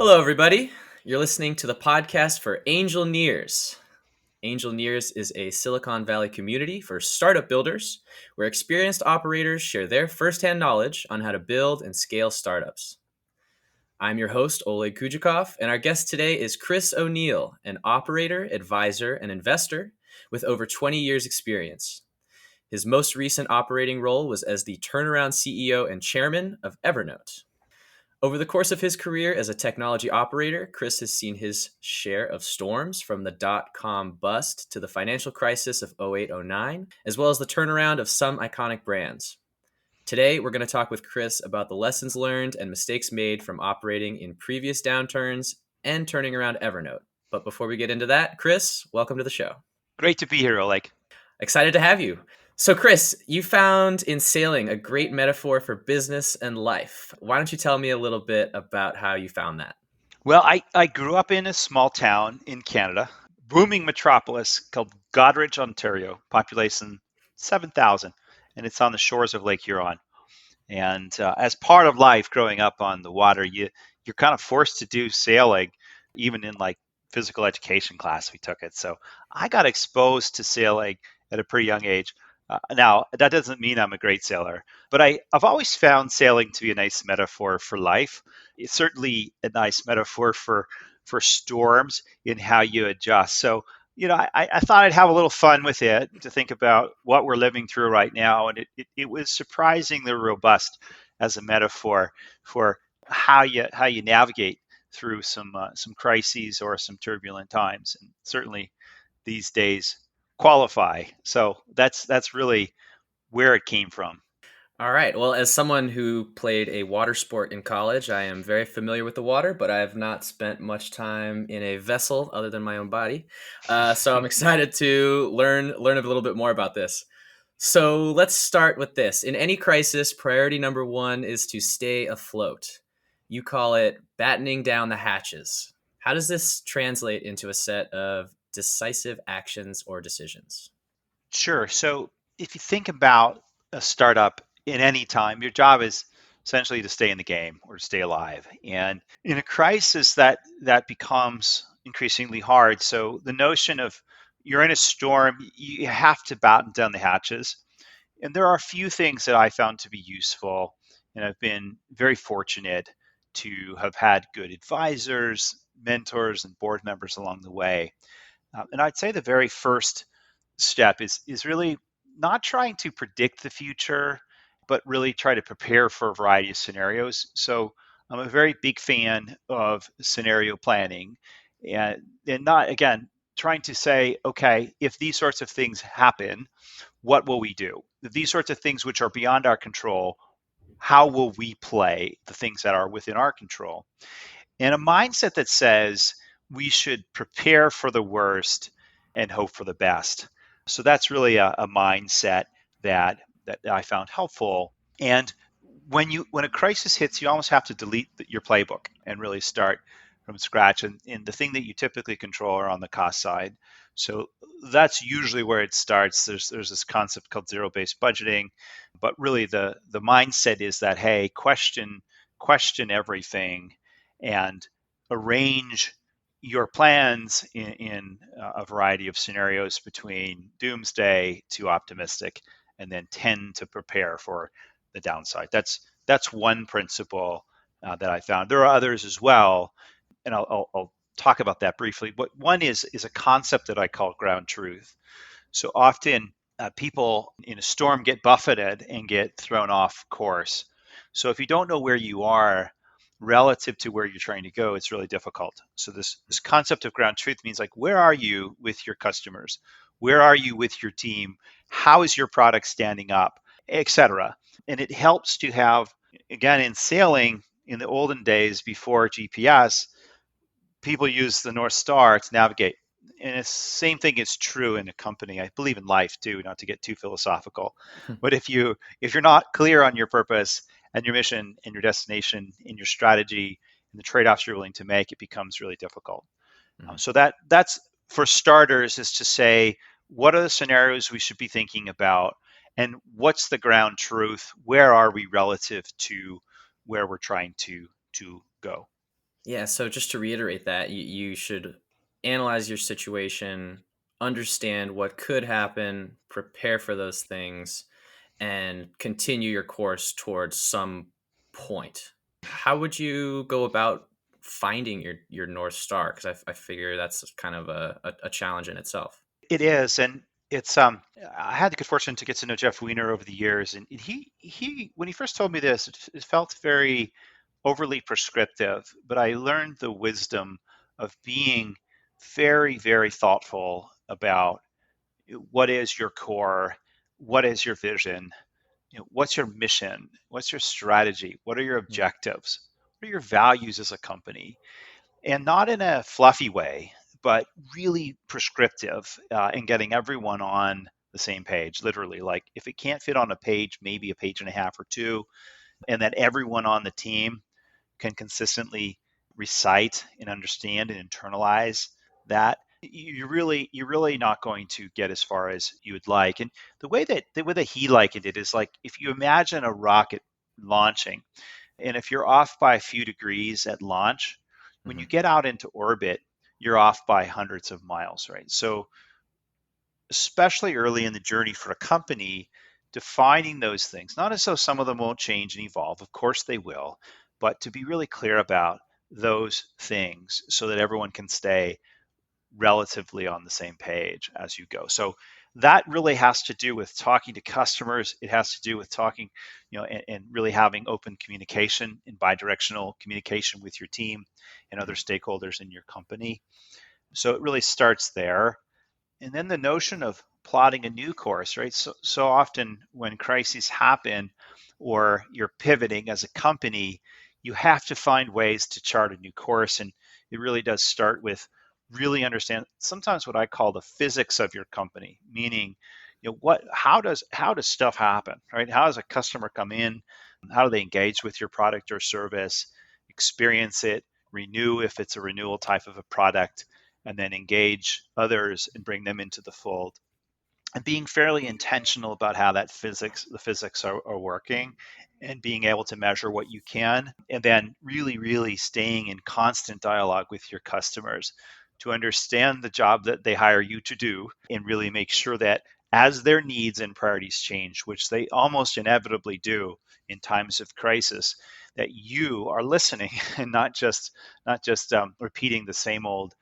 Hello, everybody. You're listening to the podcast for Angel Nears. Angel Nears is a Silicon Valley community for startup builders where experienced operators share their firsthand knowledge on how to build and scale startups. I'm your host, Oleg Kujakov, and our guest today is Chris O'Neill, an operator, advisor, and investor with over 20 years' experience. His most recent operating role was as the turnaround CEO and chairman of Evernote. Over the course of his career as a technology operator, Chris has seen his share of storms from the dot-com bust to the financial crisis of 08-09, as well as the turnaround of some iconic brands. Today, we're going to talk with Chris about the lessons learned and mistakes made from operating in previous downturns and turning around Evernote. But before we get into that, Chris, welcome to the show. Great to be here, Oleg. Excited to have you. So, Chris, you found in sailing a great metaphor for business and life. Why don't you tell me a little bit about how you found that? Well, I grew up in a small town in Canada, booming metropolis called Goderich, Ontario, population 7,000, and it's on the shores of Lake Huron. And as part of life growing up on the water, you're kind of forced to do sailing, even in like physical education class we took it. So I got exposed to sailing at a pretty young age. Now that doesn't mean I'm a great sailor, but I've always found sailing to be a nice metaphor for life. It's certainly a nice metaphor for storms in how you adjust. So I thought I'd have a little fun with it to think about what we're living through right now. And it was surprisingly robust as a metaphor for how you navigate through some crises or some turbulent times. And certainly these days qualify. So that's really where it came from. All right. Well, as someone who played a water sport in college, I am very familiar with the water, but I have not spent much time in a vessel other than my own body. So I'm excited to learn a little bit more about this. So let's start with this. In any crisis, priority number one is to stay afloat. You call it battening down the hatches. How does this translate into a set of decisive actions or decisions? Sure. So if you think about a startup in any time, your job is essentially to stay in the game or to stay alive. And in a crisis, that becomes increasingly hard. So the notion of you're in a storm, you have to batten down the hatches. And there are a few things that I found to be useful, and I've been very fortunate to have had good advisors, mentors, and board members along the way. And I'd say the very first step is really not trying to predict the future, but really try to prepare for a variety of scenarios. So I'm a very big fan of scenario planning, and not again trying to say, okay, if these sorts of things happen, what will we do? If these sorts of things which are beyond our control, how will we play the things that are within our control? And a mindset that says we should prepare for the worst and hope for the best. So that's really a mindset that I found helpful. And when a crisis hits, you almost have to delete your playbook and really start from scratch. And the thing that you typically control are on the cost side. So that's usually where it starts. There's this concept called zero-based budgeting, but really the mindset is that hey, question everything and arrange your plans in a variety of scenarios between doomsday to optimistic, and then tend to prepare for the downside. That's one principle that I found. There are others as well, and I'll talk about that briefly. But one is a concept that I call ground truth. So often people in a storm get buffeted and get thrown off course. So if you don't know where you are relative to where you're trying to go, it's really difficult. So this concept of ground truth means like, where are you with your customers? Where are you with your team? How is your product standing up, etc. And it helps to have, again, in sailing in the olden days before GPS, people use the North Star to navigate. And the same thing is true in a company. I believe in life too, not to get too philosophical. But if you're not clear on your purpose and your mission and your destination and your strategy and the trade-offs you're willing to make, it becomes really difficult. So that's for starters, is to say, what are the scenarios we should be thinking about, and what's the ground truth? Where are we relative to where we're trying to go? Yeah, so just to reiterate that, you should analyze your situation, understand what could happen, prepare for those things, and continue your course towards some point. How would you go about finding your North Star? Because I figure that's kind of a challenge in itself. It is, and it's I had the good fortune to get to know Jeff Weiner over the years, and he when he first told me this, it felt very overly prescriptive, but I learned the wisdom of being very, very thoughtful about what is your core, what is your vision, what's your mission, what's your strategy, what are your Mm, objectives, what are your values as a company, and not in a fluffy way, but really prescriptive in getting everyone on the same page, literally. Like if it can't fit on a page, maybe a page and a half or two, and that everyone on the team can consistently recite and understand and internalize that, you're really not going to get as far as you would like. And the way that he likened it is like if you imagine a rocket launching, and if you're off by a few degrees at launch, when you mhm, get out into orbit, you're off by hundreds of miles, right? So, especially early in the journey for a company, defining those things, not as though some of them won't change and evolve, of course they will, but to be really clear about those things so that everyone can stay relatively on the same page as you go. So that really has to do with talking to customers. It has to do with talking, and really having open communication and bidirectional communication with your team and other mhm. stakeholders in your company. So it really starts there. And then the notion of plotting a new course, right? So often when crises happen or you're pivoting as a company, you have to find ways to chart a new course. And it really does start with really understand sometimes what I call the physics of your company, meaning, how does stuff happen, right? How does a customer come in? How do they engage with your product or service, experience it, renew if it's a renewal type of a product, and then engage others and bring them into the fold, and being fairly intentional about how the physics are working, and being able to measure what you can, and then really, really staying in constant dialogue with your customers to understand the job that they hire you to do, and really make sure that as their needs and priorities change, which they almost inevitably do in times of crisis, that you are listening and not just repeating the same old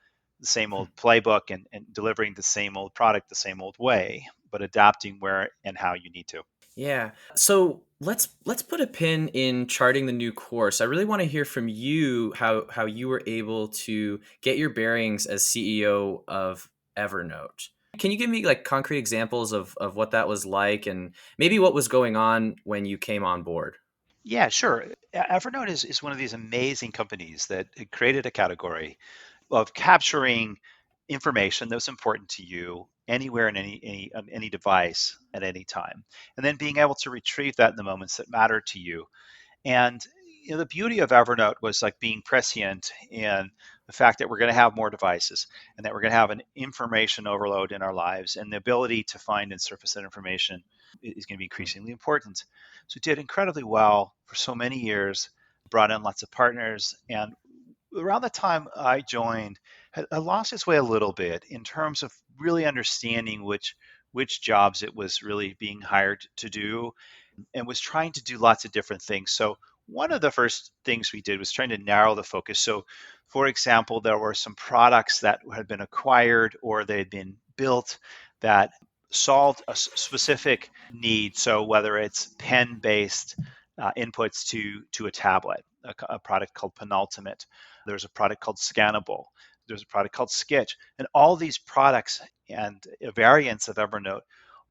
playbook, and delivering the same old product the same old way, but adapting where and how you need to. Yeah. So let's put a pin in charting the new course. I really want to hear from you how you were able to get your bearings as CEO of Evernote. Can you give me like concrete examples of what that was like and maybe what was going on when you came on board? Yeah, sure. Evernote is one of these amazing companies that had created a category of capturing information that was important to you anywhere in any device at any time, and then being able to retrieve that in the moments that matter to you. And the beauty of Evernote was like being prescient in the fact that we're going to have more devices, and that we're going to have an information overload in our lives, and the ability to find and surface that information is going to be increasingly important. So it did incredibly well for so many years, brought in lots of partners, and around the time I joined, had lost its way a little bit in terms of really understanding which jobs it was really being hired to do, and was trying to do lots of different things. So one of the first things we did was trying to narrow the focus. So, for example, there were some products that had been acquired or they had been built that solved a specific need. So whether it's pen-based inputs to a tablet, a product called Penultimate, there's a product called Scannable, there's a product called Sketch, and all these products and variants of Evernote,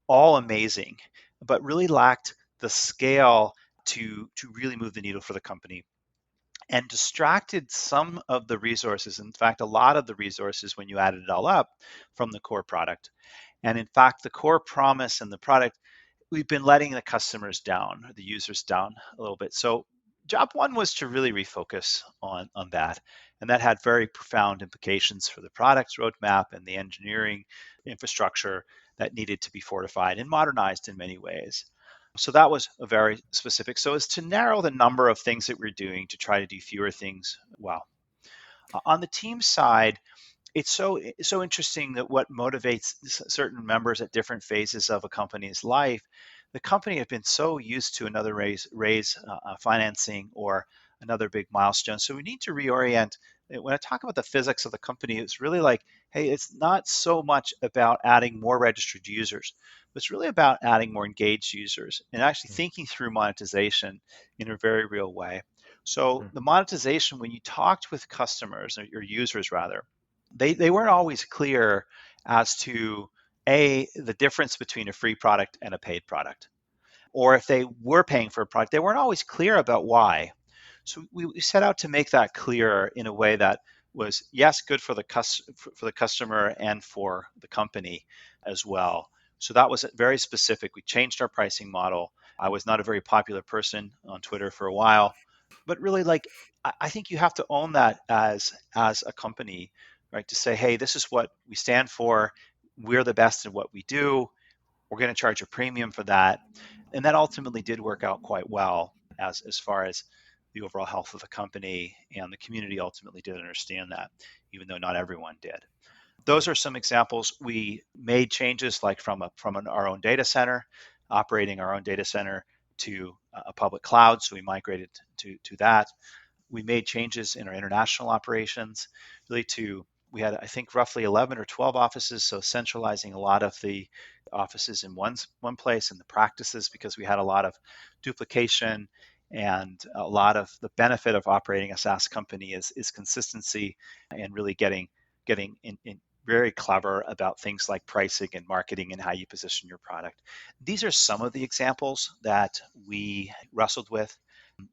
all amazing, but really lacked the scale to really move the needle for the company, and distracted some of the resources. In fact, a lot of the resources when you added it all up from the core product. And in fact, the core promise and the product, we've been letting the customers down, or the users down a little bit. So job one was to really refocus on that. And that had very profound implications for the products roadmap and the engineering infrastructure that needed to be fortified and modernized in many ways. So that was a very specific. So as to narrow the number of things that we're doing to try to do fewer things well. On the team side, it's so interesting that what motivates certain members at different phases of a company's life. The company had been so used to another raise financing or another big milestone, so we need to reorient. When I talk about the physics of the company, it's really like, hey, it's not so much about adding more registered users, but it's really about adding more engaged users and actually thinking through monetization in a very real way. So Mhm. the monetization, when you talked with customers or users rather, they weren't always clear as to the difference between a free product and a paid product, or if they were paying for a product, they weren't always clear about why. So we set out to make that clearer in a way that was, yes, good for the customer and for the company as well. So that was very specific. We changed our pricing model. I was not a very popular person on Twitter for a while, but really, like, I think you have to own that as a company, right? To say, hey, this is what we stand for. We're the best in what we do. We're going to charge a premium for that. And that ultimately did work out quite well as far as the overall health of the company, and the community ultimately did understand that, even though not everyone did. Those are some examples. We made changes like our own data center, operating our own data center to a public cloud. So we migrated to that. We made changes in our international operations, really to we had, I think, roughly 11 or 12 offices, so centralizing a lot of the offices in one place, and the practices, because we had a lot of duplication. And a lot of the benefit of operating a SaaS company is consistency, and really getting in very clever about things like pricing and marketing and how you position your product. These are some of the examples that we wrestled with,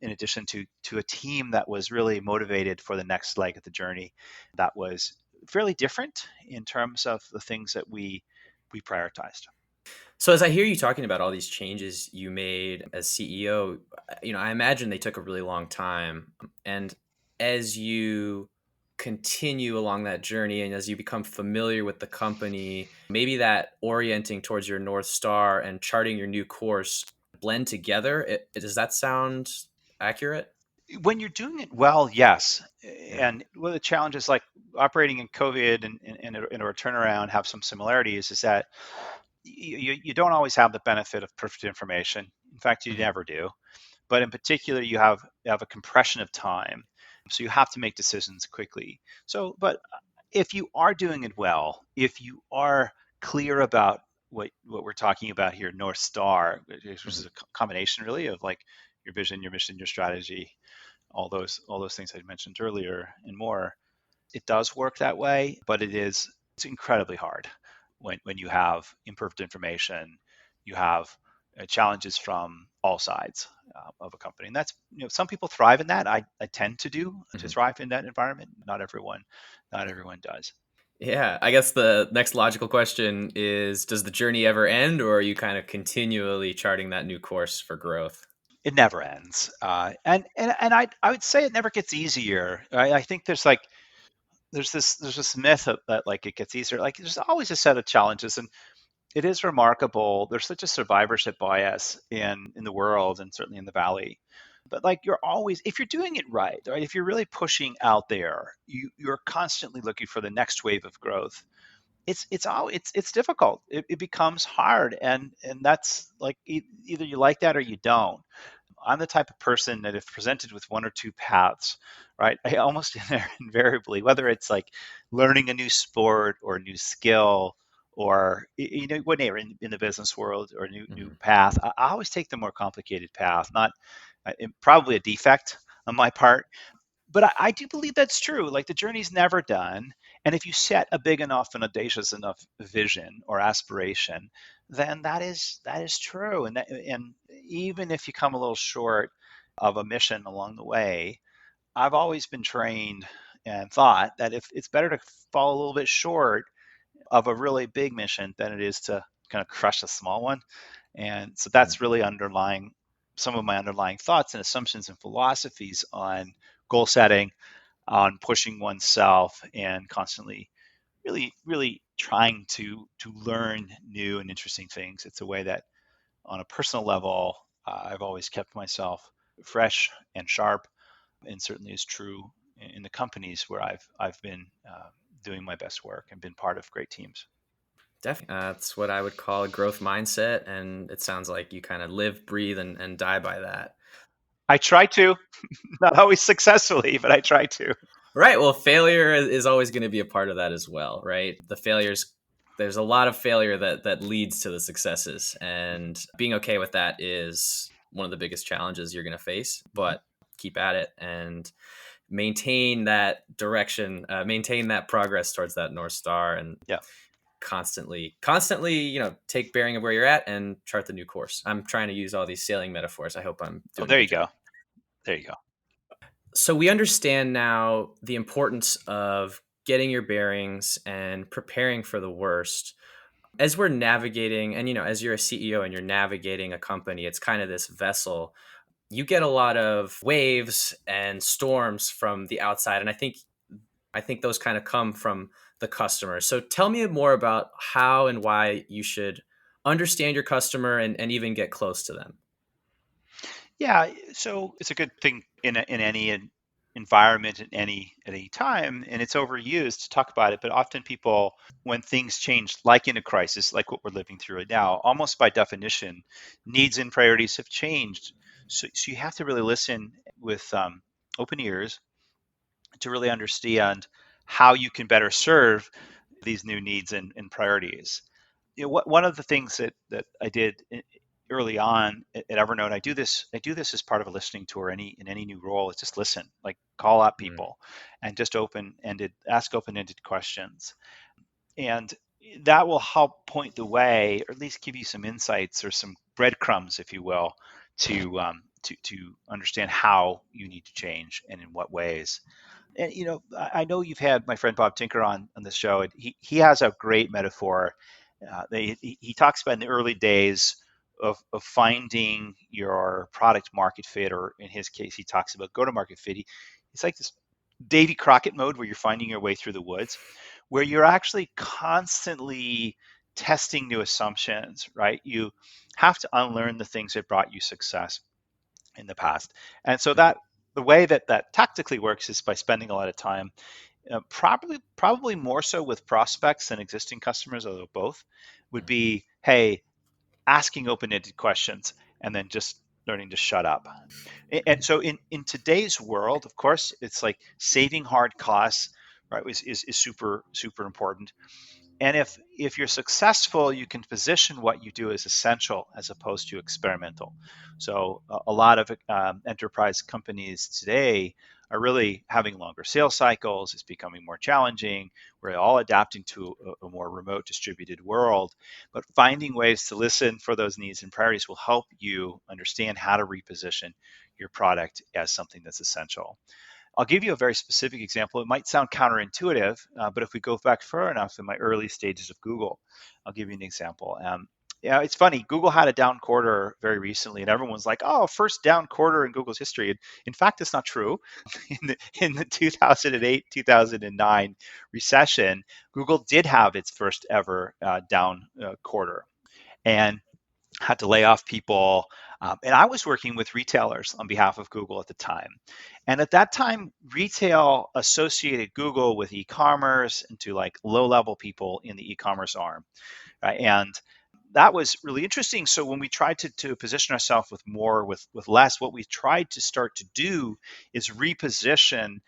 in addition to a team that was really motivated for the next leg of the journey, that was fairly different in terms of the things that we prioritized. So as I hear you talking about all these changes you made as CEO, I imagine they took a really long time. And as you continue along that journey and as you become familiar with the company, maybe that orienting towards your North Star and charting your new course blend together. Does that sound accurate? When you're doing it well, yes. Yeah. And one of the challenges, like operating in COVID and a turnaround, have some similarities, is that you don't always have the benefit of perfect information. In fact, you Mhm. never do. But in particular, you have a compression of time, so you have to make decisions quickly. So, but if you are doing it well, if you are clear about what we're talking about here, North Star, which is Mhm. a combination really of like your vision, your mission, your strategy, all those things I mentioned earlier and more. It does work that way, but it's incredibly hard when you have imperfect information. You have challenges from all sides of a company, and that's, some people thrive in that. I tend to Mhm. thrive in that environment. Not everyone does. Yeah, I guess the next logical question is, does the journey ever end, or are you kind of continually charting that new course for growth? It never ends, and I would say it never gets easier. I think there's this myth that like it gets easier. Like there's always a set of challenges, and it is remarkable. There's such a survivorship bias in the world, and certainly in the valley. But like, you're always, if you're doing it right, if you're really pushing out there, you're constantly looking for the next wave of growth. It's difficult. It becomes hard, and that's like, either you like that or you don't. I'm the type of person that if presented with one or two paths, right, I almost invariably, whether it's like learning a new sport or a new skill, or whatever, in the business world, or a new Mhm. path, I always take the more complicated path. Not probably a defect on my part, but I do believe that's true. Like, the journey's never done, and if you set a big enough and audacious enough vision or aspiration, then that is true. And even if you come a little short of a mission along the way, I've always been trained and thought that if it's better to fall a little bit short of a really big mission than it is to kind of crush a small one. And so that's really underlying some of my underlying thoughts and assumptions and philosophies on goal setting, on pushing oneself, and constantly really trying to learn new and interesting things. It's a way that, on a personal level, I've always kept myself fresh and sharp, and certainly is true in the companies where I've been doing my best work and been part of great teams. Definitely. That's what I would call a growth mindset. And it sounds like you kind of live, breathe, and die by that. I try to, not always successfully, but I try to. Right. Well, failure is always going to be a part of that as well, right? There's a lot of failure that leads to the successes, and being okay with that is one of the biggest challenges you're going to face. Mm-hmm. But keep at it and maintain that direction, maintain that progress towards that North Star, and Yeah. constantly, take bearing of where you're at and chart the new course. I'm trying to use all these sailing metaphors. I hope I'm Oh, doing a there good you go. job. There you go. So we understand now the importance of getting your bearings and preparing for the worst. As we're navigating, and as you're a CEO and you're navigating a company, it's kind of this vessel. You get a lot of waves and storms from the outside, and I think those kind of come from the customer. So tell me more about how and why you should understand your customer and even get close to them. Yeah, so it's a good thing in any environment at any time, and it's overused to talk about it. But often people, when things change, like in a crisis, like what we're living through right now, almost by definition, needs and priorities have changed. So you have to really listen with open ears to really understand how you can better serve these new needs and priorities. One of the things that I did early on at Evernote, I do this as part of a listening tour. In any new role, is just listen, like call out Mm, people, and just ask open-ended questions, and that will help point the way, or at least give you some insights or some breadcrumbs, if you will, to understand how you need to change and in what ways. And I know you've had my friend Bob Tinker on the show, and he has a great metaphor. He talks about in the early days of finding your product market fit, or in his case, he talks about go to market fit. It's like this Davy Crockett mode where you're finding your way through the woods, where you're actually constantly testing new assumptions, right? You have to unlearn the things that brought you success in the past. And so mm, that the way that tactically works is by spending a lot of time, probably more so with prospects than existing customers, although both would mm, be, hey, asking open-ended questions and then just learning to shut up. And so in today's world, of course, it's like saving hard costs, right, is super super important. And if you're successful, you can position what you do as essential as opposed to experimental. So a lot of enterprise companies today are really having longer sales cycles. It's becoming more challenging. We're all adapting to a more remote distributed world, but finding ways to listen for those needs and priorities will help you understand how to reposition your product as something that's essential. I'll give you a very specific example. It might sound counterintuitive, but if we go back far enough in my early stages of Google, I'll give you an example. Yeah, it's funny. Google had a down quarter very recently, and everyone's like, "Oh, first down quarter in Google's history." And in fact, it's not true. In the 2008 2009 recession, Google did have its first ever down quarter, and had to lay off people. And I was working with retailers on behalf of Google at the time. And at that time, retail associated Google with e-commerce and to like low-level people in the e-commerce arm, right? And that was really interesting. So when we tried to position ourselves with more with less, what we tried to start to do is reposition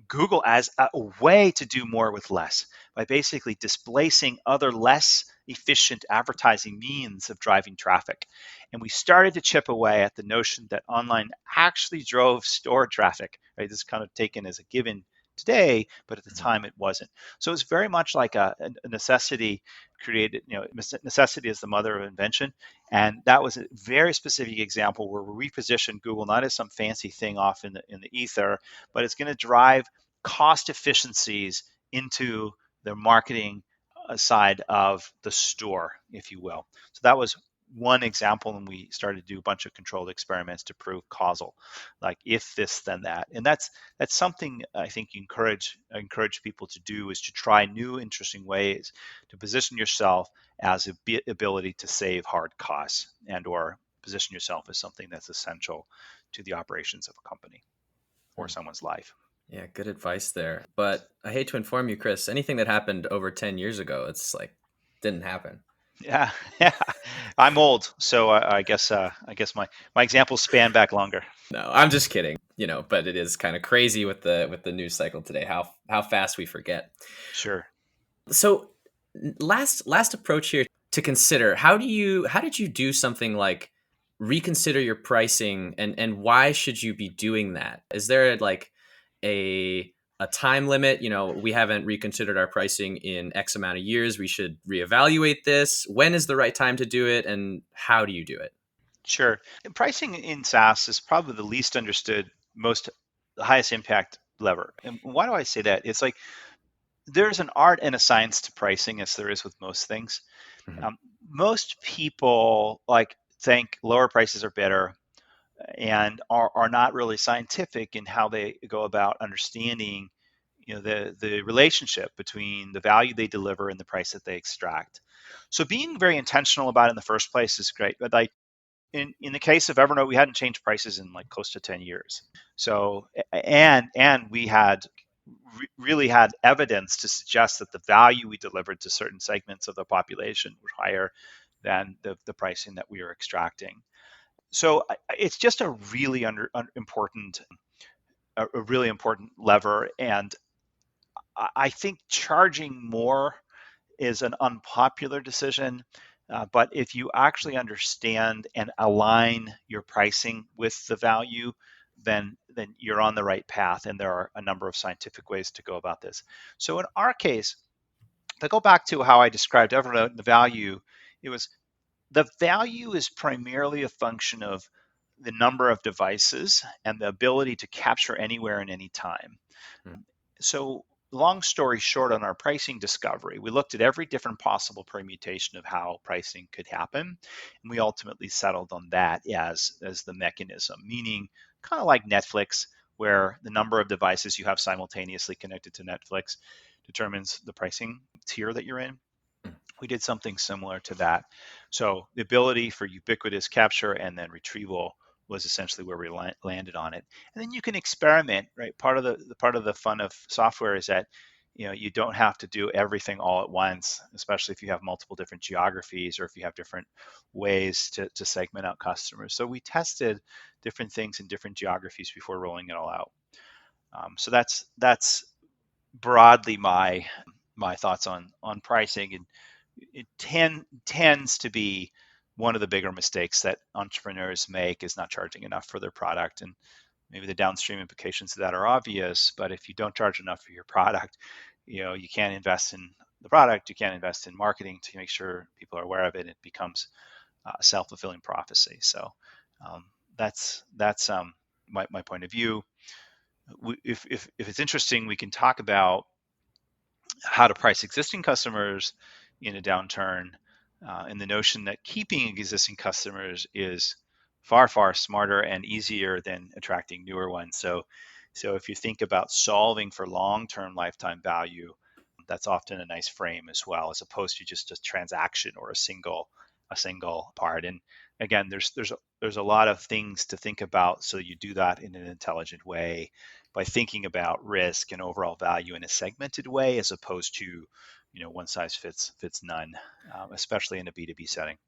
Google as a way to do more with less by basically displacing other less efficient advertising means of driving traffic. And we started to chip away at the notion that online actually drove store traffic, right? This is kind of taken as a given today, but at the mm, time it wasn't. So it's very much like a necessity created, necessity is the mother of invention. And that was a very specific example where we repositioned Google not as some fancy thing off in the ether, but it's going to drive cost efficiencies into the marketing side of the store, if you will. So that was one example, and we started to do a bunch of controlled experiments to prove causal, like if this then that. And that's something I think you encourage people to do, is to try new interesting ways to position yourself as a ability to save hard costs, and or position yourself as something that's essential to the operations of a company or mm. someone's life. Yeah, good advice there. But I hate to inform you, Chris, anything that happened over 10 years ago, it's like didn't happen. Yeah, yeah. I'm old, so I guess my examples span back longer. No, I'm just kidding. But it is kind of crazy with the news cycle today, how fast we forget. Sure. So last approach here to consider, how did you do something like reconsider your pricing, and why should you be doing that? Is there like a a time limit? We haven't reconsidered our pricing in X amount of years, we should reevaluate this. When is the right time to do it, and how do you do it? Sure. And pricing in SaaS is probably the least understood, most the highest impact lever. And why do I say that? It's like there's an art and a science to pricing, as there is with most things. Mhm. Um, Most people like think lower prices are better and are not really scientific in how they go about understanding, the relationship between the value they deliver and the price that they extract. So being very intentional about it in the first place is great. But like in the case of Evernote, we hadn't changed prices in like close to 10 years. So and we had really had evidence to suggest that the value we delivered to certain segments of the population was higher than the pricing that we were extracting. So it's just a really important, a really important lever. And I think charging more is an unpopular decision. But if you actually understand and align your pricing with the value, then you're on the right path. And there are a number of scientific ways to go about this. So in our case, if I go back to how I described Evernote and the value, it was the value is primarily a function of the number of devices and the ability to capture anywhere and any time. Mhm. So, long story short, on our pricing discovery, we looked at every different possible permutation of how pricing could happen, and we ultimately settled on that as the mechanism, meaning kind of like Netflix, where the number of devices you have simultaneously connected to Netflix determines the pricing tier that you're in. We did something similar to that. So the ability for ubiquitous capture and then retrieval was essentially where we landed on it. And then you can experiment, right? Part of the fun of software is that you don't have to do everything all at once, especially if you have multiple different geographies or if you have different ways to segment out customers. So we tested different things in different geographies before rolling it all out. So that's broadly my thoughts on pricing. And it tends to be one of the bigger mistakes that entrepreneurs make is not charging enough for their product. And maybe the downstream implications of that are obvious, but if you don't charge enough for your product, you can't invest in the product, you can't invest in marketing to make sure people are aware of it. It becomes a self-fulfilling prophecy. So um, that's my point of view. If it's interesting, we can talk about how to price existing customers in a downturn, and the notion that keeping existing customers is far, far smarter and easier than attracting newer ones. So if you think about solving for long-term lifetime value, that's often a nice frame as well, as opposed to just a transaction or a single part. And again, there's a lot of things to think about. So you do that in an intelligent way by thinking about risk and overall value in a segmented way, as opposed to one size fits none, especially in a B2B setting.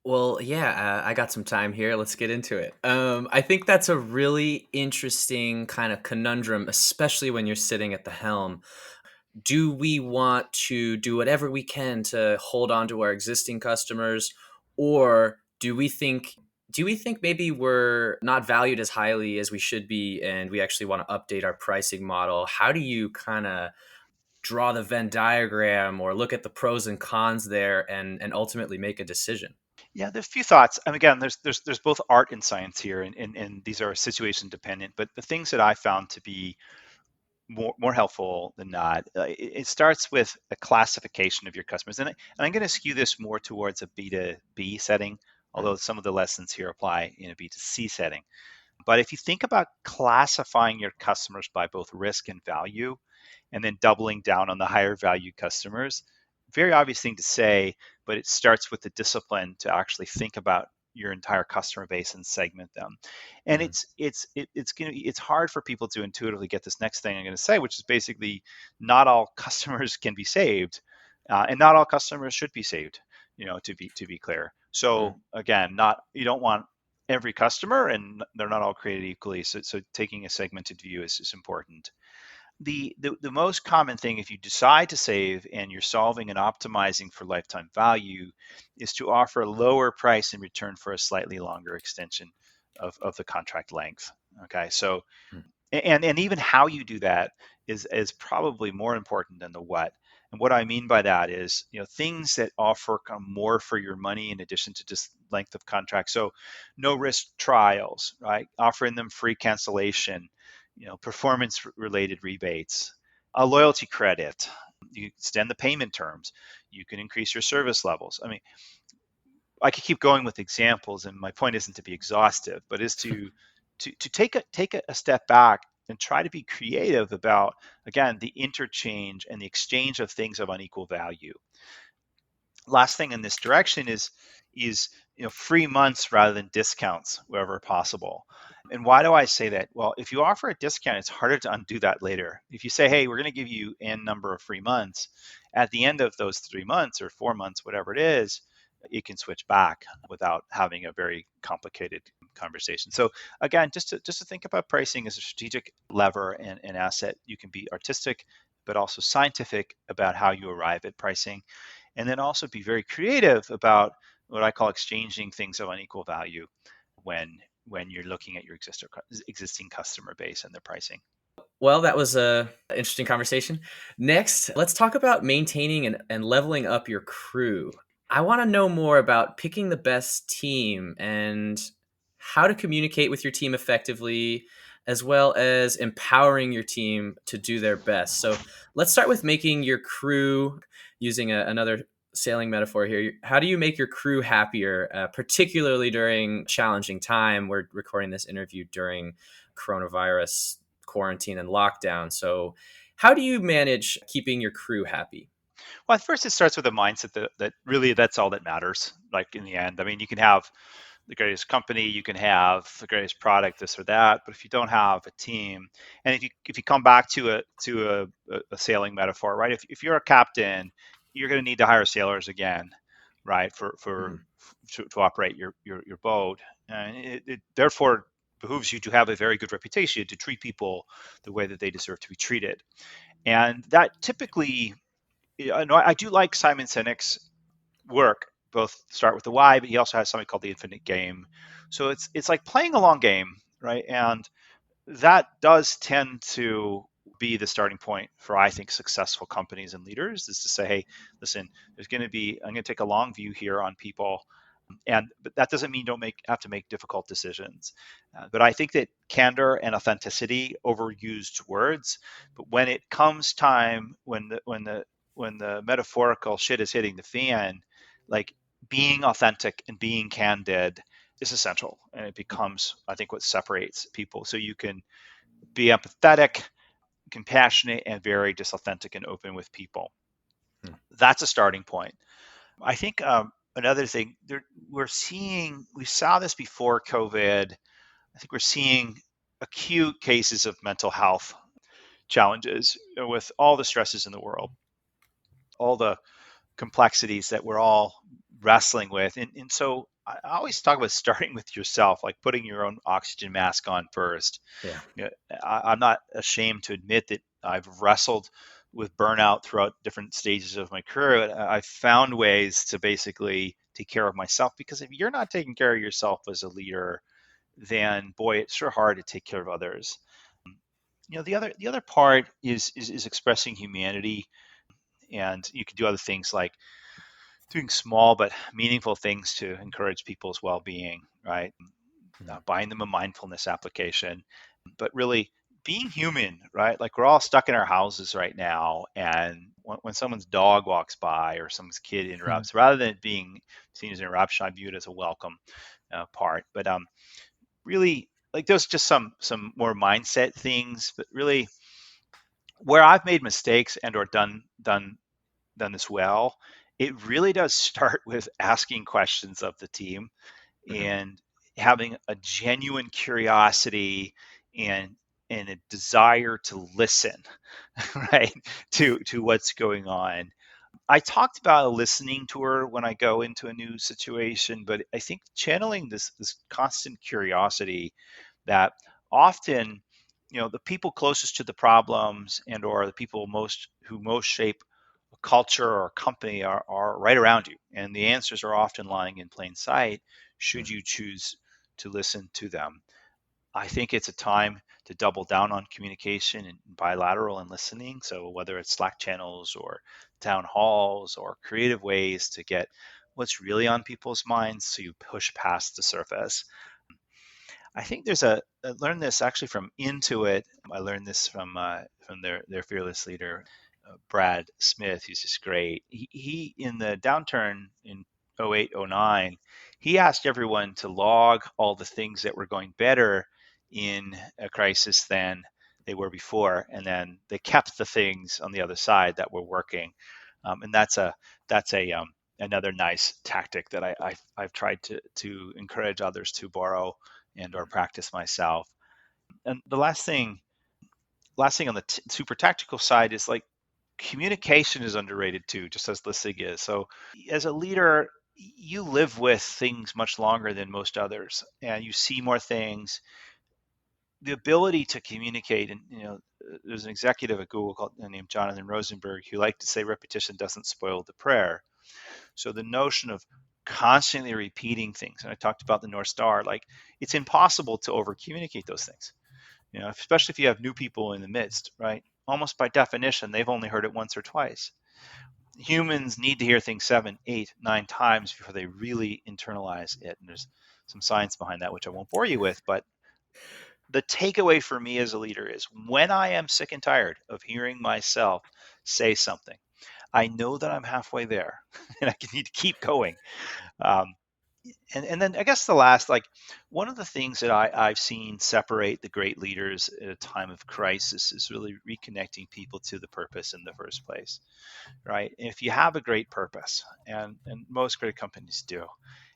Well, yeah, I got some time here. Let's get into it. I think that's a really interesting kind of conundrum, especially when you're sitting at the helm. Do we want to do whatever we can to hold on to our existing customers, or do we think maybe we're not valued as highly as we should be, and we actually want to update our pricing model? How do you kind of draw the Venn diagram or look at the pros and cons there, and ultimately make a decision? Yeah, there's a few thoughts. And again, there's both art and science here, and these are situation dependent. But the things that I found to be more helpful than not, it starts with a classification of your customers, and I'm going to skew this more towards a B2B setting, although some of the lessons here apply in a B2C setting. But if you think about classifying your customers by both risk and value, and then doubling down on the higher value customers, very obvious thing to say, but it starts with the discipline to actually think about your entire customer base and segment them. And Mm, it's hard for people to intuitively get this next thing I'm going to say, which is basically not all customers can be saved, and not all customers should be saved. To be clear. mm. So again, not you don't want every customer, and they're not all created equally. So taking a segmented view is important. The most common thing, if you decide to save and you're solving and optimizing for lifetime value, is to offer a lower price in return for a slightly longer extension of the contract length. Okay, so Mm. and even how you do that is probably more important than the what. And what I mean by that is, things that offer kind of more for your money in addition to just length of contract. So no risk trials, right? Offering them free cancellation, performance related rebates, a loyalty credit. You extend the payment terms. You can increase your service levels. I mean, I could keep going with examples, and my point isn't to be exhaustive, but is to take a step back and try to be creative about, again, the interchange and the exchange of things of unequal value. Last thing in this direction is free months rather than discounts wherever possible. And why do I say that? Well, if you offer a discount, it's harder to undo that later. If you say, hey, we're going to give you n number of free months, at the end of those 3 months or 4 months, whatever it is, it can switch back without having a very complicated conversation. So again, just to think about pricing as a strategic lever and asset. You can be artistic but also scientific about how you arrive at pricing, and then also be very creative about what I call exchanging things of unequal value when when you're looking at your existing customer base and their pricing. Well, that was a interesting conversation. Next, let's talk about maintaining and leveling up your crew. I want to know more about picking the best team and how to communicate with your team effectively, as well as empowering your team to do their best. So let's start with making your crew, using another sailing metaphor here. How do you make your crew happier, particularly during challenging time? We're recording this interview during coronavirus quarantine and lockdown. So, how do you manage keeping your crew happy? Well, at first it starts with a mindset that really that's all that matters. Like in the end, I mean, you can have the greatest company, you can have the greatest product, this or that, but if you don't have a team, and if you come back to a sailing metaphor, right? If you're a captain, you're going to need to hire sailors again, right? Mhm. To operate your boat, and it therefore behooves you to have a very good reputation, to treat people the way that they deserve to be treated, and that typically, I do like Simon Sinek's work, both start with the why, but he also has something called the infinite game. So it's like playing a long game, right? And that does tend to be the starting point for, I think, successful companies and leaders, is to say, hey, listen, I'm going to take a long view here on people, and but that doesn't mean you don't have to make difficult decisions. But I think that candor and authenticity, overused words, but when it comes time, when the metaphorical shit is hitting the fan, like, being authentic and being candid is essential, and it becomes, I think, what separates people. So you can be empathetic, compassionate, and very just authentic and open with people. Hmm. That's a starting point. I think another thing we saw this before COVID. I think we're seeing acute cases of mental health challenges with all the stresses in the world, all the complexities that we're all wrestling with. And so I always talk about starting with yourself, like putting your own oxygen mask on first. Yeah. I'm not ashamed to admit that I've wrestled with burnout throughout different stages of my career. I've found ways to basically take care of myself, because if you're not taking care of yourself as a leader, then boy, it's sure hard to take care of others. The other part is expressing humanity, and you can do other things like doing small but meaningful things to encourage people's well-being, right? Mhm. Buying them a mindfulness application, but really being human, right? Like, we're all stuck in our houses right now, and when someone's dog walks by or someone's kid interrupts, rather than it being seen as an interruption, I view it as a welcome part. But really, like, those are just some more mindset things, but really where I've made mistakes and or done this well, it really does start with asking questions of the team. Mhm. and having a genuine curiosity and a desire to listen, right, to what's going on. I talked about a listening tour when I go into a new situation, but I think channeling this constant curiosity that often, the people closest to the problems and or the people most shape a culture or a company are right around you, and the answers are often lying in plain sight should Mhm. you choose to listen to them. I think it's a time to double down on communication and bilateral and listening. So whether it's Slack channels or town halls or creative ways to get what's really on people's minds, so you push past the surface. I think I learned this actually from Intuit. I learned this from their fearless leader, Brad Smith, who's just great. He in the downturn in 08, 09, he asked everyone to log all the things that were going better in a crisis than they were before, and then they kept the things on the other side that were working. And that's another nice tactic that I've tried to encourage others to borrow and or practice myself. And the last thing on the super tactical side is like communication is underrated too, just as listening is. So as a leader, you live with things much longer than most others, and you see more things. The ability to communicate, and there's an executive at Google named Jonathan Rosenberg who liked to say repetition doesn't spoil the prayer. So the notion of constantly repeating things, and I talked about the North Star, like it's impossible to over communicate those things, especially if you have new people in the midst, right? Almost by definition, they've only heard it once or twice. Humans need to hear things 7, 8, 9 times before they really internalize it. And there's some science behind that, which I won't bore you with. But the takeaway for me as a leader is when I am sick and tired of hearing myself say something, I know that I'm halfway there and I need to keep going. Um, and then I guess the last, like one of the things that I've seen separate the great leaders at a time of crisis is really reconnecting people to the purpose in the first place, right? And if you have a great purpose, and most great companies do,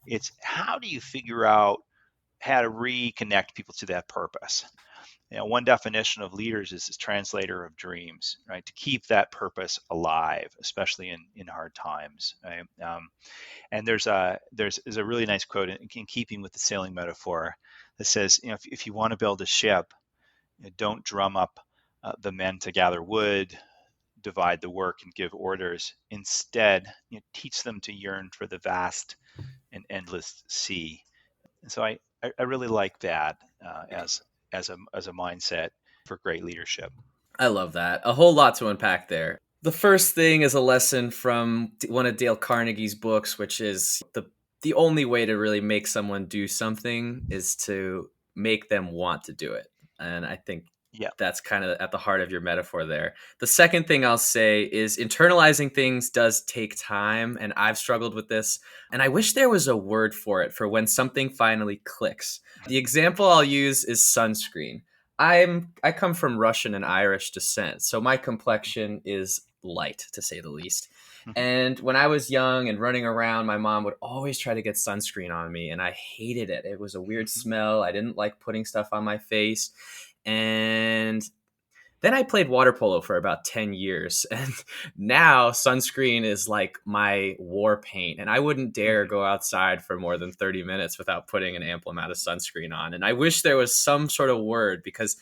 it's how do you figure out how to reconnect people to that purpose? One definition of leaders is this translator of dreams, right? To keep that purpose alive, especially in hard times. Right? And there's a really nice quote in keeping with the sailing metaphor that says, if you want to build a ship, don't drum up the men to gather wood, divide the work, and give orders. Instead, teach them to yearn for the vast and endless sea. And so I really like that as a mindset for great leadership. I love that. A whole lot to unpack there. The first thing is a lesson from one of Dale Carnegie's books, which is the only way to really make someone do something is to make them want to do it. And I think Yeah. that's kind of at the heart of your metaphor there. The second thing I'll say is internalizing things does take time, and I've struggled with this. And I wish there was a word for it for when something finally clicks. The example I'll use is sunscreen. I come from Russian and Irish descent, so my complexion is light to say the least. Mhm. And when I was young and running around, my mom would always try to get sunscreen on me, and I hated it. It was a weird Mhm. smell. I didn't like putting stuff on my face. And then I played water polo for about 10 years. And now sunscreen is like my war paint. And I wouldn't dare Mhm. go outside for more than 30 minutes without putting an ample amount of sunscreen on. And I wish there was some sort of word because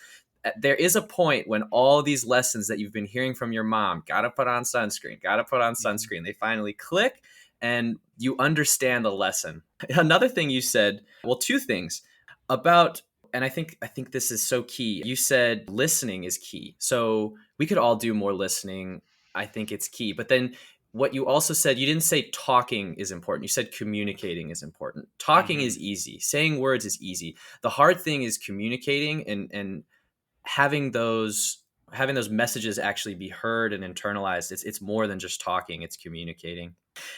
there is a point when all these lessons that you've been hearing from your mom, gotta put on sunscreen, gotta put on Mhm. sunscreen, they finally click and you understand the lesson. Another thing you said, well, two things about, and I think this is so key. You said listening is key. So we could all do more listening. I think it's key. But then what you also said, you didn't say talking is important. You said communicating is important. Talking is Mhm. easy. Saying words is easy. The hard thing is communicating and having those messages actually be heard and internalized. It's more than just talking, it's communicating.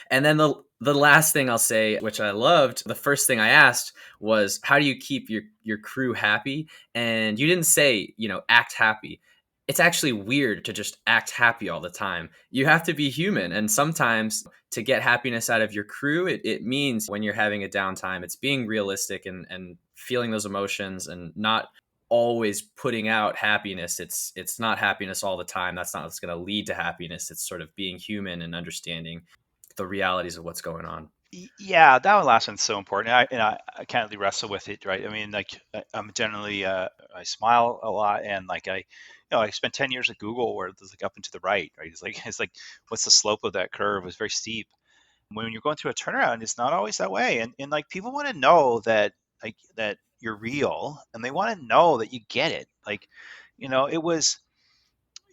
And then the last thing I'll say, which I loved, the first thing I asked was how do you keep your crew happy? And you didn't say, act happy. it's actually weird to just act happy all the time. You have to be human. And sometimes to get happiness out of your crew, it means when you're having a downtime, it's being realistic and feeling those emotions and not always putting out happiness. It's not happiness all the time. That's not what's going to lead to happiness. It's sort of being human and understanding the realities of what's going on. Yeah, that one last one's so important. I can't really wrestle with it, right? I mean, like I'm generally I smile a lot, and like I spent 10 years at Google where it's like up and to the right, right? It's like what's the slope of that curve? It's very steep. When you're going through a turnaround, it's not always that way, and like people want to know that that you're real, and they want to know that you get it. Like, it was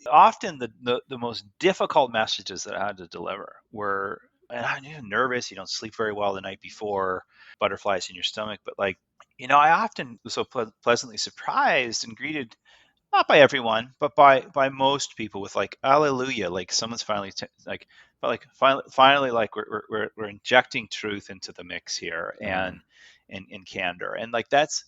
often the most difficult messages that I had to deliver were, and I'm nervous. You don't sleep very well the night before, butterflies in your stomach. But like, I often was so pleasantly surprised and greeted not by everyone, but by most people with like hallelujah, like someone's finally finally like we're injecting truth into the mix here Mm, and candor, and like that's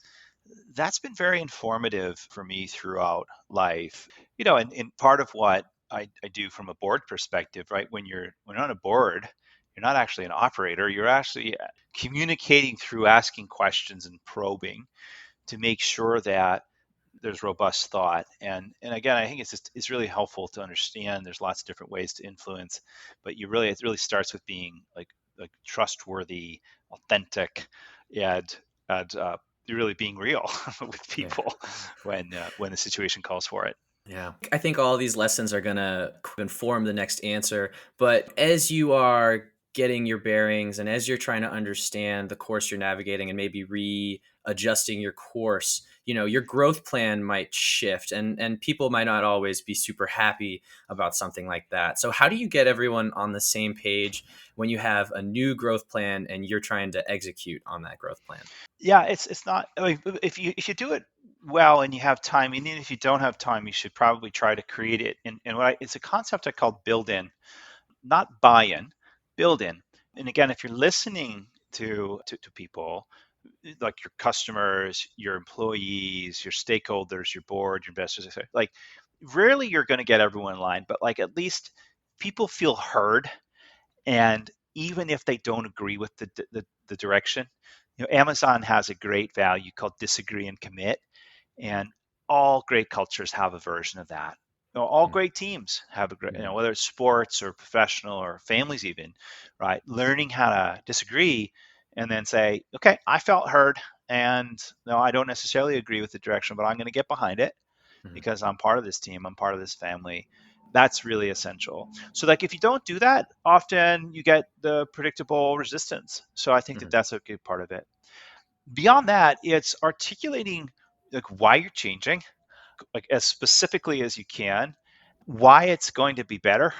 been very informative for me throughout life. And part of what I do from a board perspective, right? When you're on a board, you're not actually an operator. You're actually communicating through asking questions and probing to make sure that there's robust thought. And again, I think it's really helpful to understand there's lots of different ways to influence, but it really starts with being like trustworthy, authentic, and you're really being real with yeah. people when the situation calls for it. Yeah. I think all these lessons are going to inform the next answer. But as you are getting your bearings and as you're trying to understand the course you're navigating and maybe readjusting your course, your growth plan might shift and people might not always be super happy about something like that. So how do you get everyone on the same page when you have a new growth plan and you're trying to execute on that growth plan? Yeah, it's not. I mean, if you do it well and you have time, and even if you don't have time, you should probably try to create it. And it's a concept I call build in, not buy in, build in. And again, if you're listening to people like your customers, your employees, your stakeholders, your board, your investors, etc., like rarely you're going to get everyone in line, but like at least people feel heard. And even if they don't agree with the direction, Amazon has a great value called disagree and commit, and all great cultures have a version of that. All great teams have a great, Mhm. whether it's sports or professional or families even, right? Learning how to disagree and then say, okay, I felt heard, and no, I don't necessarily agree with the direction, but I'm going to get behind it Mhm. because I'm part of this team, I'm part of this family. That's really essential. So, like, if you don't do that, often you get the predictable resistance. So, I think that Mhm. that's a good part of it. Beyond that, it's articulating like why you're changing, like as specifically as you can, why it's going to be better,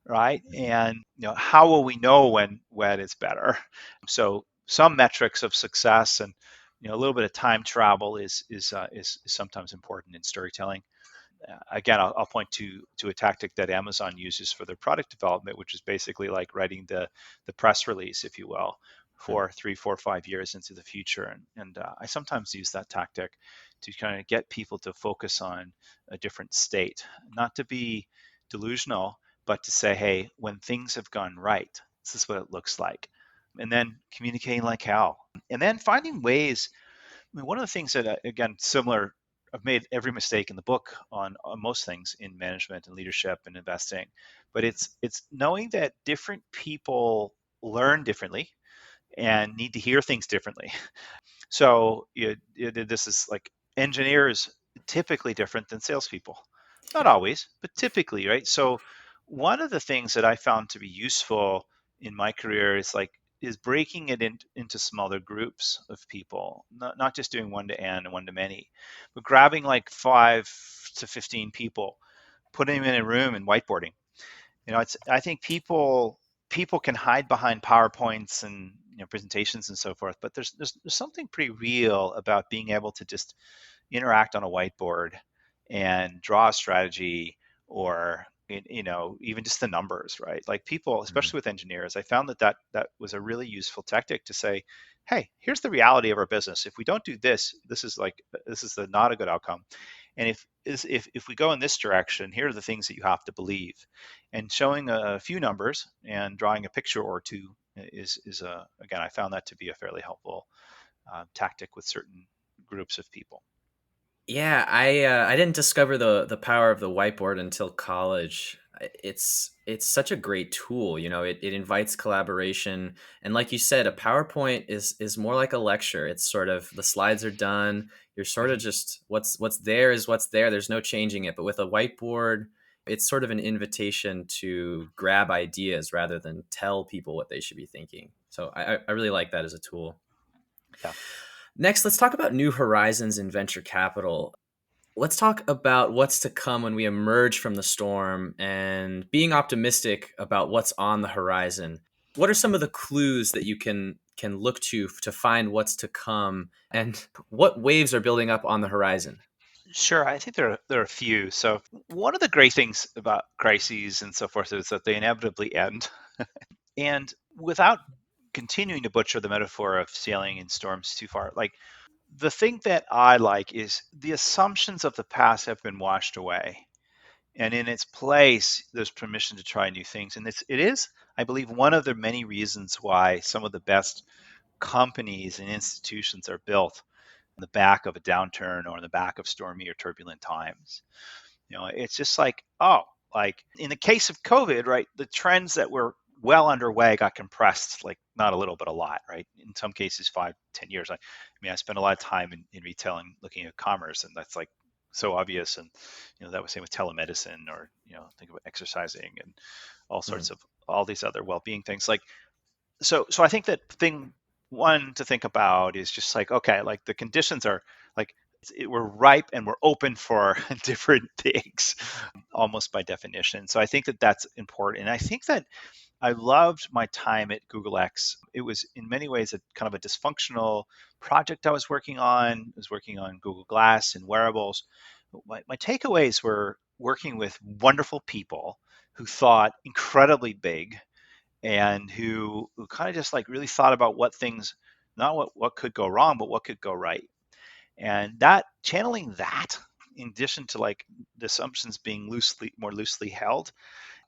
right? And how will we know when it's better? So some metrics of success and a little bit of time travel is sometimes important in storytelling. Again, I'll point to a tactic that Amazon uses for their product development, which is basically like writing the press release, if you will, Mhm. for 3, 4, 5 years into the future. And I sometimes use that tactic to kind of get people to focus on a different state, not to be delusional, but to say, hey, when things have gone right, this is what it looks like. And then communicating like how. And then finding ways. I mean, one of the things that, again, similar, I've made every mistake in the book on most things in management and leadership and investing, but it's knowing that different people learn differently and need to hear things differently. So this is like engineers typically different than salespeople. Not Yeah. always, but typically, right? So one of the things that I found to be useful in my career is breaking it into smaller groups of people, not just doing one to n and one to many, but grabbing like 5 to 15 people, putting them in a room and whiteboarding. It's I think people can hide behind PowerPoints and presentations and so forth, but there's something pretty real about being able to just interact on a whiteboard and draw a strategy or even just the numbers, right? Like people, Mhm. especially with engineers, I found that was a really useful tactic to say, hey, here's the reality of our business. If we don't do this, this is the not a good outcome. And if we go in this direction, here are the things that you have to believe. And showing a few numbers and drawing a picture or two is again, I found that to be a fairly helpful tactic with certain groups of people. Yeah, I didn't discover the power of the whiteboard until college. It's such a great tool. It invites collaboration, and like you said, a PowerPoint is more like a lecture. It's sort of the slides are done. You're sort of Mhm. just what's there is what's there. There's no changing it. But with a whiteboard, it's sort of an invitation to grab ideas rather than tell people what they should be thinking. So I really like that as a tool. Yeah. Next, let's talk about new horizons in venture capital. Let's talk about what's to come when we emerge from the storm and being optimistic about what's on the horizon. What are some of the clues that you can look to find what's to come, and what waves are building up on the horizon? Sure, I think there are a few. So one of the great things about crises and so forth is that they inevitably end. And without continuing to butcher the metaphor of sailing in storms too far, like the thing that I like is the assumptions of the past have been washed away. And in its place, there's permission to try new things. And it is, I believe, one of the many reasons why some of the best companies and institutions are built on the back of a downturn or on the back of stormy or turbulent times. It's just like, oh, like in the case of COVID, right? The trends that were well underway got compressed, like not a little, but a lot, right? In some cases, 5, 10 years. I I spent a lot of time in retail and looking at commerce, and that's like so obvious. And that was same with telemedicine, or think about exercising and all Mhm, sorts of all these other well-being things. Like so I think that thing one to think about is just like, okay, like the conditions are like we're ripe and we're open for different things almost by definition. So I think that that's important. And I think that I loved my time at Google X. It was in many ways a kind of a dysfunctional project I was working on. I was working on Google Glass and wearables. My takeaways were working with wonderful people who thought incredibly big and who kind of just like really thought about what things, not what could go wrong, but what could go right. And that channeling that, in addition to like the assumptions being more loosely held,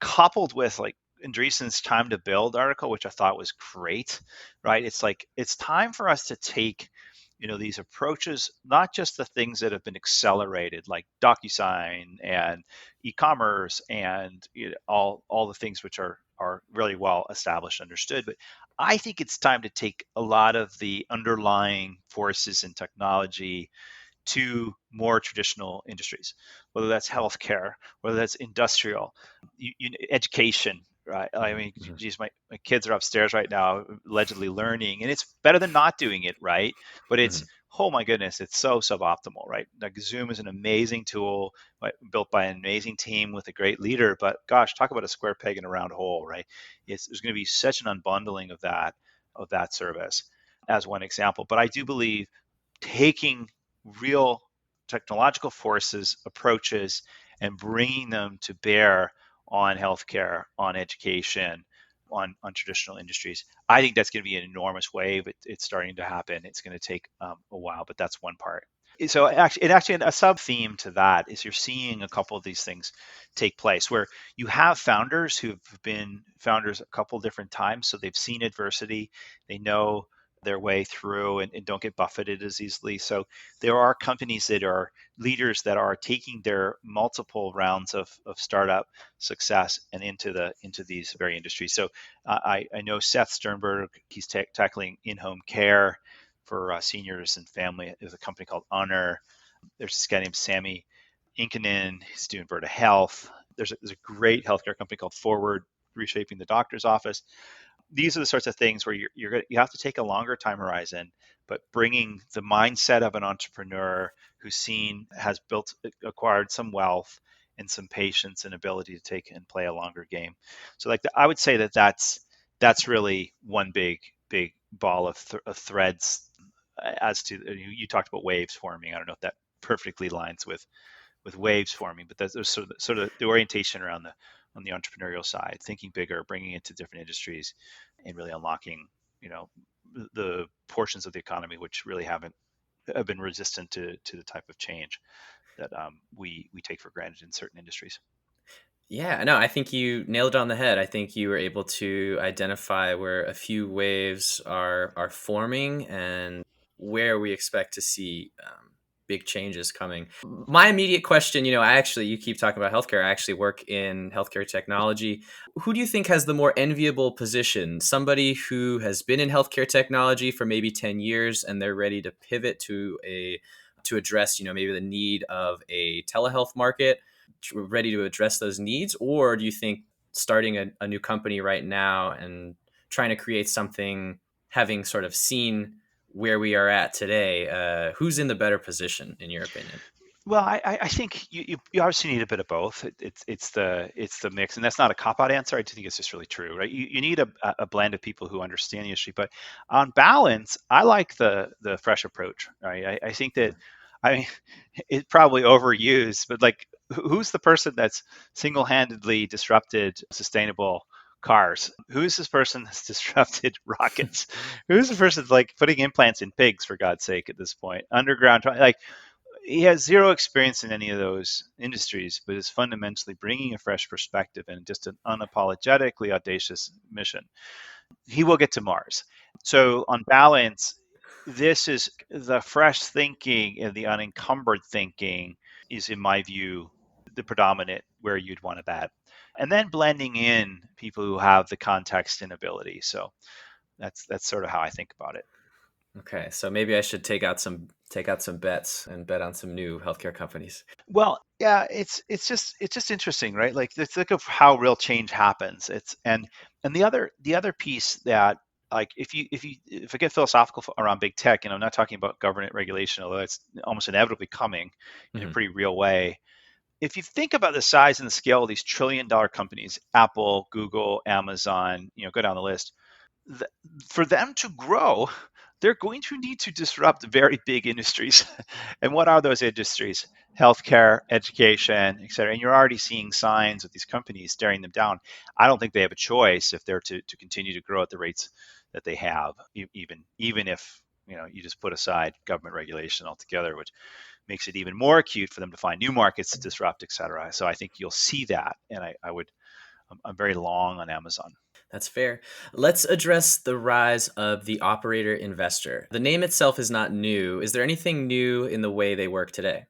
coupled with like Andreessen's time to build article, which I thought was great, right? It's like it's time for us to take, these approaches, not just the things that have been accelerated, like DocuSign and e-commerce and all the things which are really well established, understood. But I think it's time to take a lot of the underlying forces in technology to more traditional industries, whether that's healthcare, whether that's industrial, education. Right. I mhm, mean, mhm, geez, my kids are upstairs right now, allegedly learning, and it's better than not doing it. Right. But it's, mhm, oh my goodness, it's so suboptimal. Right. Like Zoom is an amazing tool, right, built by an amazing team with a great leader. But gosh, talk about a square peg in a round hole. Right. There's going to be such an unbundling of that service as one example. But I do believe taking real technological forces, approaches, and bringing them to bear on healthcare, on education, on traditional industries. I think that's going to be an enormous wave. It's starting to happen. It's going to take a while, but that's one part. So actually, a sub theme to that is you're seeing a couple of these things take place where you have founders who've been founders a couple different times, so they've seen adversity, they know their way through and don't get buffeted as easily. So there are companies that are leaders that are taking their multiple rounds of startup success and into these very industries. So I know Seth Sternberg, he's tackling in-home care for seniors and family. There's a company called Honor. There's this guy named Sammy Inkinen. He's doing Verta Health. There's a great healthcare company called Forward, reshaping the doctor's office. These are the sorts of things where you have to take a longer time horizon, but bringing the mindset of an entrepreneur who's has acquired some wealth and some patience and ability to take and play a longer game. So like I would say that's really one big ball of threads. As to you talked about waves forming. I don't know if that perfectly lines with waves forming, but there's sort of the orientation around the on the entrepreneurial side, thinking bigger, bringing it to different industries, and really unlocking, you know, the portions of the economy which really have been resistant to the type of change. that we take for granted in certain industries. Yeah, no, I think you nailed it on the head. I think you were able to identify where a few waves are forming and where we expect to see big changes coming. My immediate question, you keep talking about healthcare. I actually work in healthcare technology. Who do you think has the more enviable position? Somebody who has been in healthcare technology for maybe 10 years and they're ready to pivot to address, maybe the need of a telehealth market, ready to address those needs? Or do you think starting a new company right now and trying to create something, having sort of seen where we are at today, who's in the better position, in your opinion? Well, I think you obviously need a bit of both. It's the mix, and that's not a cop out answer. I do think it's just really true, right? You need a blend of people who understand the industry, but on balance, I like the fresh approach. Right? I think that I mean it's probably overused, but like who's the person that's single handedly disrupted sustainable cars? Who's this person that's disrupted rockets? Who's the person that's like putting implants in pigs for God's sake at this point? Underground, like he has zero experience in any of those industries, but is fundamentally bringing a fresh perspective and just an unapologetically audacious mission. He will get to Mars. So, on balance, this is the fresh thinking and the unencumbered thinking is, in my view, the predominant where you'd want to bet. And then blending in people who have the context and ability. So that's sort of how I think about it. Okay, so maybe I should take out some bets and bet on some new healthcare companies. Well, yeah, it's just interesting, right? Like let's think of how real change happens. It's and the other piece that like if I get philosophical around big tech, and I'm not talking about government regulation, although it's almost inevitably coming in a Hmm. pretty real way. If you think about the size and the scale of these trillion-dollar companies, Apple, Google, Amazon, go down the list, th- for them to grow, they're going to need to disrupt very big industries. And what are those industries? Healthcare, education, et cetera. And you're already seeing signs of these companies staring them down. I don't think they have a choice if they're to continue to grow at the rates that they have, even if you just put aside government regulation altogether, which makes it even more acute for them to find new markets to disrupt, et cetera. So I think you'll see that. And I'm very long on Amazon. That's fair. Let's address the rise of the operator investor. The name itself is not new. Is there anything new in the way they work today?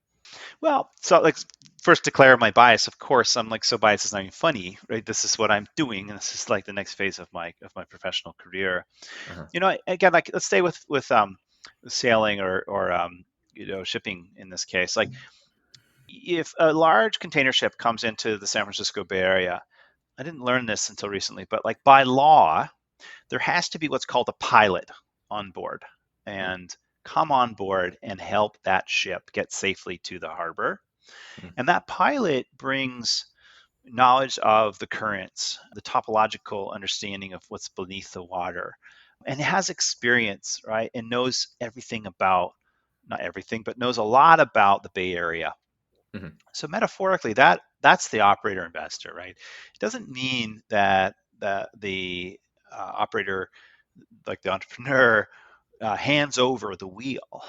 Well, so like first declare my bias. Of course, I'm like so biased it's not even funny, right? This is what I'm doing, and this is like the next phase of my professional career. Uh-huh. Again, like let's stay with sailing or shipping in this case. Like if a large container ship comes into the San Francisco Bay Area, I didn't learn this until recently, but like by law, there has to be what's called a pilot on board and come on board and help that ship get safely to the harbor. Mm-hmm. And that pilot brings knowledge of the currents, the topological understanding of what's beneath the water, and has experience, right? And knows everything about, not everything, but knows a lot about the Bay Area. Mm-hmm. So metaphorically, that's the operator investor, right? It doesn't mean that the operator, like the entrepreneur, hands over the wheel,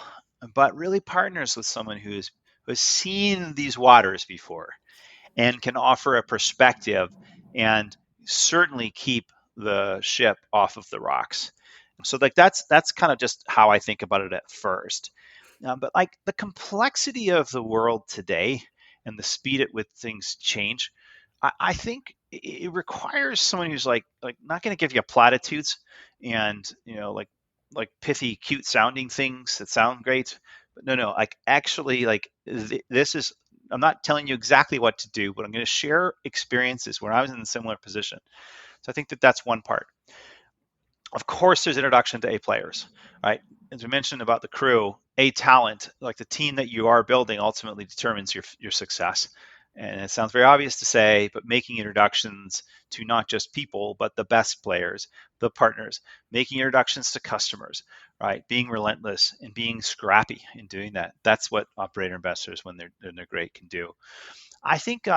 but really partners with someone who has seen these waters before and can offer a perspective and certainly keep the ship off of the rocks. So like that's kind of just how I think about it at first. But like the complexity of the world today and the speed at which things change, I think it requires someone who's like not going to give you platitudes and like pithy, cute sounding things that sound great. But no, like actually, like this is. I'm not telling you exactly what to do, but I'm going to share experiences where I was in a similar position. So I think that that's one part. Of course, there's introduction to A players, right? As we mentioned about the crew, A talent, like the team that you are building, ultimately determines your success. And it sounds very obvious to say, but making introductions to not just people, but the best players, the partners, making introductions to customers, right? Being relentless and being scrappy in doing that. That's what operator investors, when they're great, can do. I think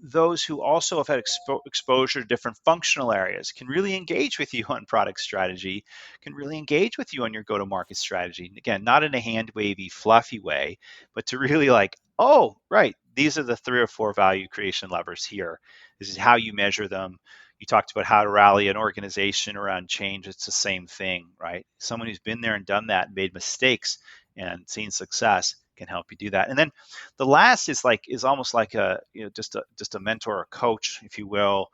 those who also have had exposure to different functional areas can really engage with you on product strategy, can really engage with you on your go to market strategy. And again, not in a hand wavy, fluffy way, but to really like oh, right, these are the 3 or 4 value creation levers here. This is how you measure them. You talked about how to rally an organization around change. It's the same thing, right? Someone who's been there and done that and made mistakes and seen success can help you do that. And then the last is almost like a just a mentor or coach, if you will,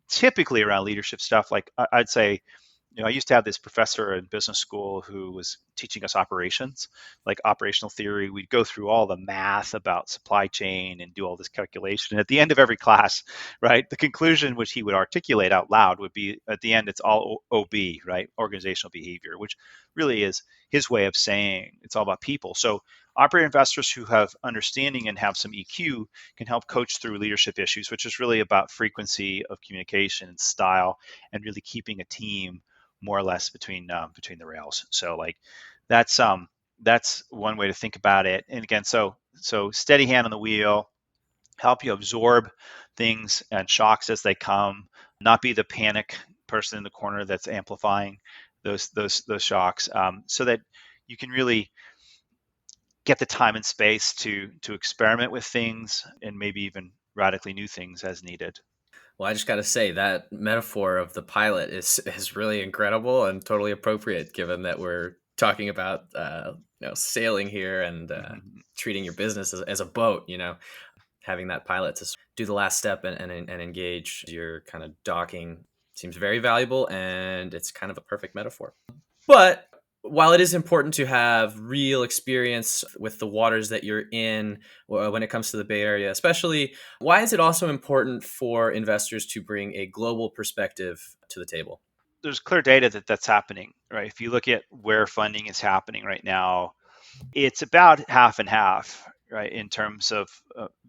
typically around leadership stuff. Like I'd say, I used to have this professor in business school who was teaching us operations, like operational theory. We'd go through all the math about supply chain and do all this calculation. And at the end of every class, right, the conclusion which he would articulate out loud would be at the end, it's all OB, right, organizational behavior, which really is his way of saying it's all about people. So operator investors who have understanding and have some EQ can help coach through leadership issues, which is really about frequency of communication and style and really keeping a team more or less between the rails. So like that's one way to think about it. And again, so steady hand on the wheel, help you absorb things and shocks as they come, not be the panic person in the corner that's amplifying those shocks, so that you can really get the time and space to experiment with things and maybe even radically new things as needed. Well, I just got to say that metaphor of the pilot is really incredible and totally appropriate, given that we're talking about sailing here and Mm-hmm. treating your business as a boat. Having that pilot to do the last step and engage your kind of docking seems very valuable, and it's kind of a perfect metaphor. But while it is important to have real experience with the waters that you're in when it comes to the Bay Area, especially, why is it also important for investors to bring a global perspective to the table? There's clear data that's happening, right? If you look at where funding is happening right now, it's about half and half, right, in terms of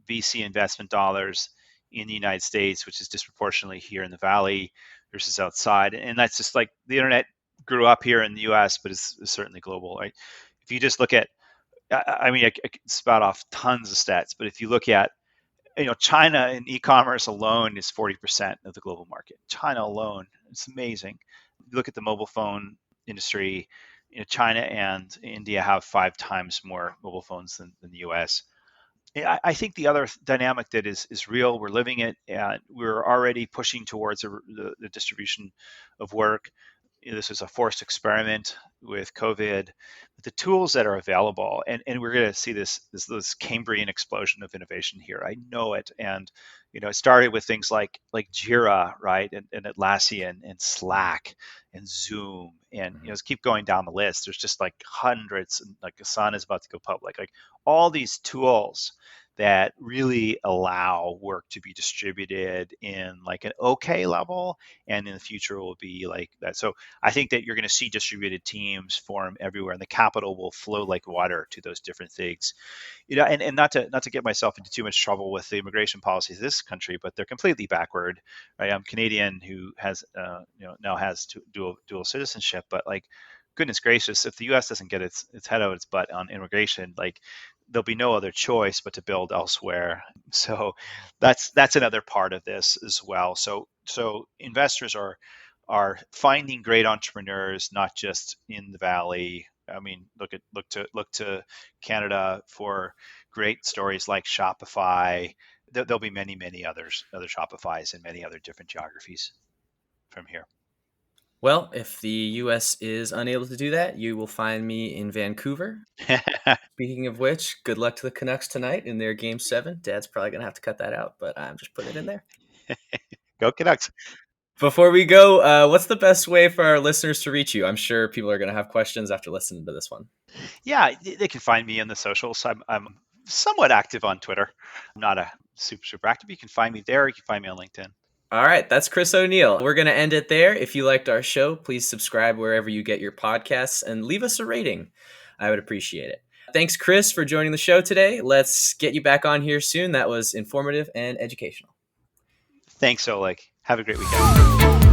VC investment dollars in the United States, which is disproportionately here in the Valley versus outside. And that's just like the internet grew up here in the US, but it's certainly global, right? If you just look at, I mean, I could spout off tons of stats, but if you look at, China in e-commerce alone is 40% of the global market. China alone, it's amazing. You look at the mobile phone industry, China and India have 5 times more mobile phones than the US. I think the other dynamic that is real, we're living it, and we're already pushing towards the distribution of work. This is a forced experiment with COVID. The tools that are available, and we're going to see this Cambrian explosion of innovation here. I know it, and it started with things like Jira, right, and Atlassian, and Slack, and Zoom, and Mhm. keep going down the list. There's just like hundreds, and like Asana is about to go public, like all these tools that really allow work to be distributed in like an okay level, and in the future will be like that. So I think that you're going to see distributed teams form everywhere, and the capital will flow like water to those different things. And not to get myself into too much trouble with the immigration policies of this country, but they're completely backward. Right? I'm Canadian who has now has dual citizenship, but like goodness gracious, if the U.S. doesn't get its head out of its butt on immigration, like there'll be no other choice but to build elsewhere. So that's another part of this as well. So investors are finding great entrepreneurs, not just in the valley. I mean, look to Canada for great stories like Shopify. There'll be many other Shopifys in many other different geographies from here. Well, if the US is unable to do that, you will find me in Vancouver. Speaking of which, good luck to the Canucks tonight in their game 7. Dad's probably going to have to cut that out, but I'm just putting it in there. Go Canucks. Before we go, what's the best way for our listeners to reach you? I'm sure people are going to have questions after listening to this one. Yeah, they can find me in the socials. I'm somewhat active on Twitter. I'm not a super active. You can find me there. You can find me on LinkedIn. All right, that's Chris O'Neill. We're going to end it there. If you liked our show, please subscribe wherever you get your podcasts and leave us a rating. I would appreciate it. Thanks, Chris, for joining the show today. Let's get you back on here soon. That was informative and educational. Thanks, Oleg. Have a great weekend.